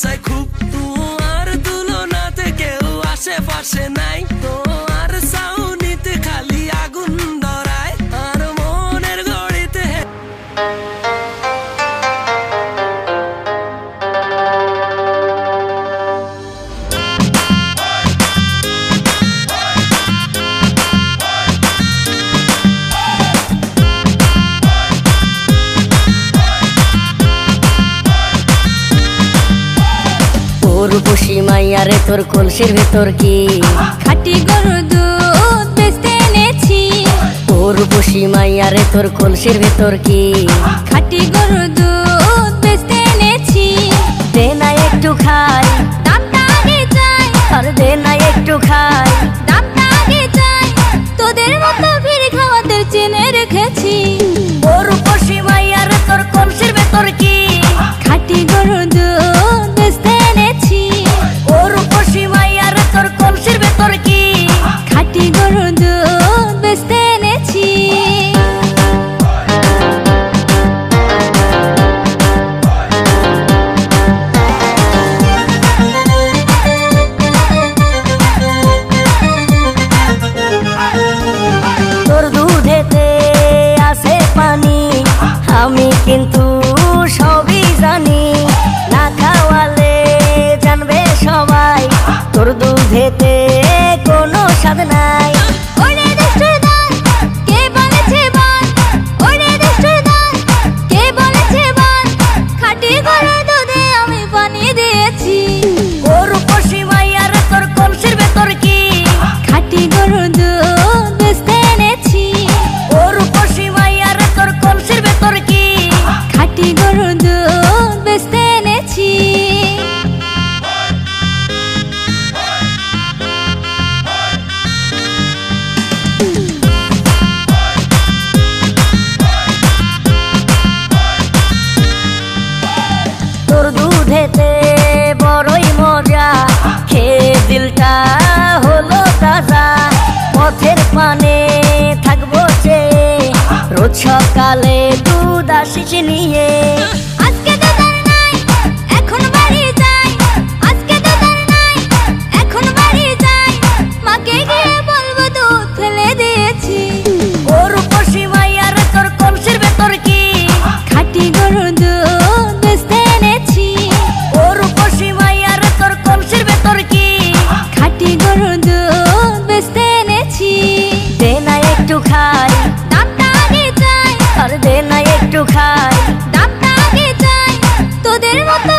চাই খুব, তোমার তুলনাতে কেউ আশেপাশে নাই। তোমার চাউনিতে খালি আগুন ধরায় আর মনের গড়িতে। রূপসী মাইয়ারে তোর কলসির ভেতর কি খাঁটি গরুর দুধ বেচতে এনেছি। ও রূপসী মাইয়ারে তোর কলসির ভেতর কি খাঁটি গরুর দুধ বেচতে এনেছি। দে না একটু খাই, দামটা আগে চাই, আর দে না একটু খাই, দামটা আগে চাই। তোদের মতো ভিড় খাওয়াতে চেনে রেখেছি। ও রূপসী মাইয়ারে তোর কলসির ভেতর কি খাঁটি গরুর দুধ বেচতে এনেছি। ও রূপসী মাইয়ারে তোর কলসির ভেতর কি খাঁটি গরুর দুধ বেচতে এনেছি। তোর দুধেতে আছে পানি, আমি কিন্তু সবই জানি। না খাওয়ালে জানবে সবাই তোর দুধেতে কোনো স্বাদ নাই। ওরে দুষ্টুর দল, কে বলেছে বল? ওরে দুষ্টুর দল, কে বলেছে বল? খাঁটি গরুর দুধে আমি পানি দিয়েছি। ও রূপসী মাইয়ারে তোর কলসির ভেতর কি খাঁটি গরুর দুধ বেচতে এনেছি। ও রূপসী মাইয়ারে তোর কলসির ভেতর কি খাঁটি গরুর দুধ বেচতে এনেছি। তোর দুধেতে বড়ই মজা, খেয়ে দিলটা হলো তাজা। পথের পানে থাকবো চেয়ে, রোজ সকালে দুধ আসিস নিয়ে। আজকে তো তার নাই, এখন বাড়ি যাই। আজকে তো তার নাই, এখন বাড়ি যাই। মাকে গিয়ে বলবো দুধ ফেলে দিয়েছি। ও রূপসী মাইয়ারে তোর কলসির ভেতর কি খাঁটি গরুর দুধ বেচতে এনেছি। ও রূপসী মাইয়ারে তোর কলসির ভেতর কি খাঁটি গরুর দুধ বেচতে এনেছি। দে না একটু খাই, দামটা আগে চাই, আর দে না একটু খাই, দামটা আগে চাই। তোদের মতো